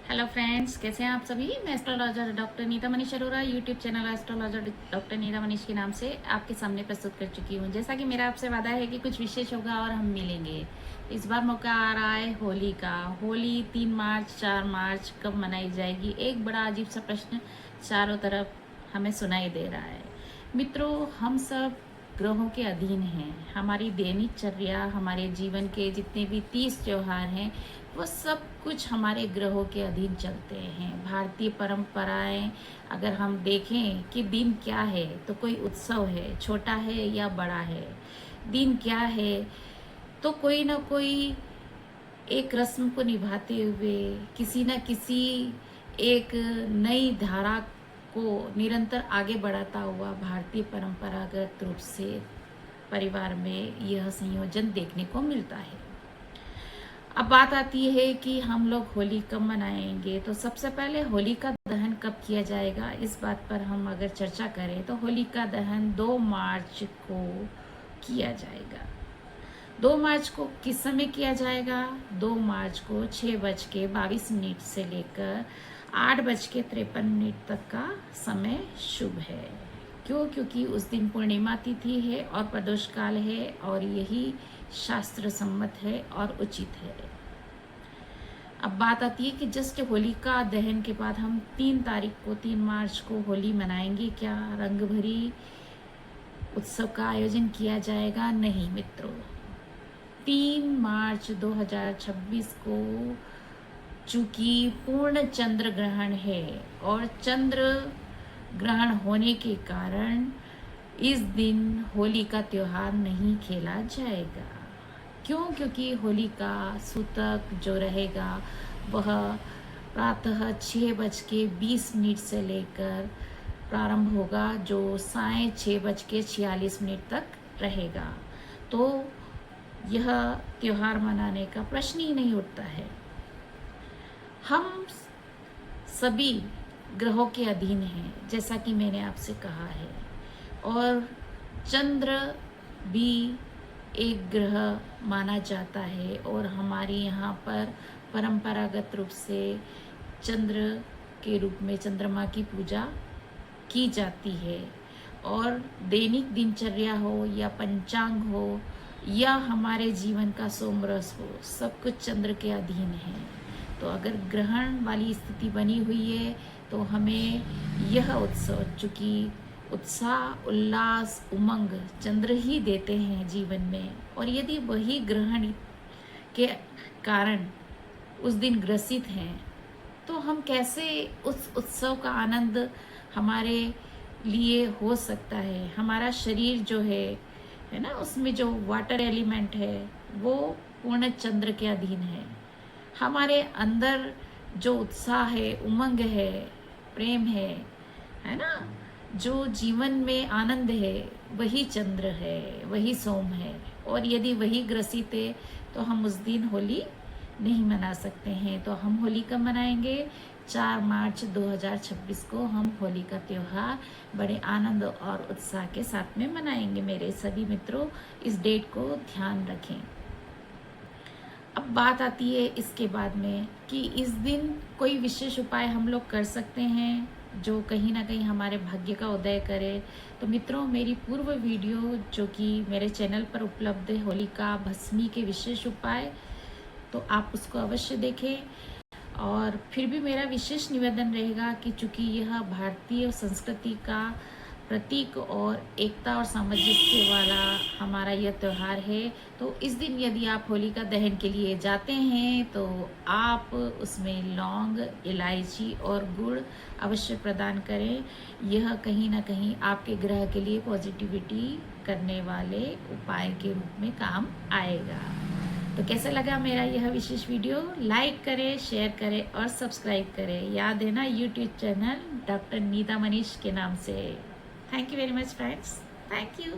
Hello friends, कैसे हैं आप सभी। मैं astrologer doctor Neeta Manish Arora YouTube channel astrologer doctor Neeta Manish के नाम से आपके सामने प्रस्तुत कर चुकी हूं। जैसा कि मेरा आपसे वादा है कि कुछ विशेष होगा और हम मिलेंगे। इस बार मौका आ रहा है होली का। होली 3 मार्च 4 मार्च कब मनाई जाएगी, एक बड़ा अजीब सा प्रश्न चारों तरफ हमें सुनाई दे रहा है। मित्रों, हम सब ग्रहों के अधीन हैं। हमारी दैनिकचर्या, हमारे जीवन के जितने भी 30 त्योहार हैं, वो सब कुछ हमारे ग्रहों के अधीन चलते हैं। भारतीय परंपराएं अगर हम देखें कि दिन क्या है, तो कोई उत्सव है, छोटा है या बड़ा है। दिन क्या है, तो कोई ना कोई एक रस्म को निभाते हुए किसी न किसी एक नई धारा को निरंतर आगे बढ़ाता हुआ भारतीय परंपरागत रूप से परिवार में यह संयोजन देखने को मिलता है। अब बात आती है कि हम लोग होली कब मनाएंगे। तो सबसे पहले होलिका दहन कब किया जाएगा, इस बात पर हम अगर चर्चा करें तो होलिका दहन 2 मार्च को किया जाएगा। 2 मार्च को किस समय किया जाएगा? 2 मार्च को 6:22 से लेकर 8:53 तक का समय शुभ है। क्यों? क्योंकि उस दिन पूर्णिमा तिथि है और प्रदोष काल है, और यही शास्त्र सम्मत है और उचित है। अब बात आती है कि जस्ट होलिका दहन के बाद हम 3 तारीख को 3 मार्च को होली मनाएंगे। क्या रंग भरी उत्सव का आयोजन किया जाएगा? नहीं मित्रों। 3 मार्च 2026 को चूंकि पूर्ण चंद्र ग्रहण है, और चंद्र ग्रहण होने के कारण इस दिन होली का त्योहार नहीं खेला जाएगा। क्यों? क्योंकि होली का सूतक जो रहेगा वह प्रातः 6:20 से लेकर प्रारंभ होगा, जो साय 6:46 तक रहेगा। तो यह त्योहार मनाने का प्रश्न ही नहीं उठता है। हम सभी ग्रहों के अधीन हैं, जैसा कि मैंने आपसे कहा है, और चंद्र भी एक ग्रह माना जाता है, और हमारे यहाँ पर परंपरागत रूप से चंद्र के रूप में चंद्रमा की पूजा की जाती है। और दैनिक दिनचर्या हो या पंचांग हो या हमारे जीवन का सोमरस हो, सब कुछ चंद्र के अधीन है। तो अगर ग्रहण वाली स्थिति बनी हुई है तो हमें यह उत्सव, चूँकि उत्साह, उल्लास, उमंग चंद्र ही देते हैं जीवन में, और यदि वही ग्रहण के कारण उस दिन ग्रसित हैं, तो हम कैसे उस उत्सव का आनंद हमारे लिए हो सकता है। हमारा शरीर जो है ना, उसमें जो वाटर एलिमेंट है वो पूर्ण चंद्र के अधीन है। हमारे अंदर जो उत्साह है, उमंग है, प्रेम है ना, जो जीवन में आनंद है, वही चंद्र है, वही सोम है। और यदि वही ग्रसित है तो हम उस दिन होली नहीं मना सकते हैं। तो हम होली कब मनाएंगे? 4 मार्च 2026 को हम होली का त्योहार बड़े आनंद और उत्साह के साथ में मनाएंगे। मेरे सभी मित्रों, इस डेट को ध्यान रखें। अब बात आती है इसके बाद में कि इस दिन कोई विशेष उपाय हम लोग कर सकते हैं जो कहीं ना कहीं हमारे भाग्य का उदय करे। तो मित्रों, मेरी पूर्व वीडियो जो कि मेरे चैनल पर उपलब्ध है, होलिका भस्मी के विशेष उपाय, तो आप उसको अवश्य देखें। और फिर भी मेरा विशेष निवेदन रहेगा कि चूँकि यह भारतीय संस्कृति का प्रतीक और एकता और सामंजस्य वाला हमारा यह त्यौहार है, तो इस दिन यदि आप होलिका दहन के लिए जाते हैं तो आप उसमें लौंग, इलायची और गुड़ अवश्य प्रदान करें। यह कहीं ना कहीं आपके ग्रह के लिए पॉजिटिविटी करने वाले उपाय के रूप में काम आएगा। तो कैसा लगा मेरा यह विशेष वीडियो? लाइक करें, शेयर करें और सब्सक्राइब करें। याद है ना, YouTube channel doctor Neeta Manish के नाम से। Thank you very much, friends. Thank you.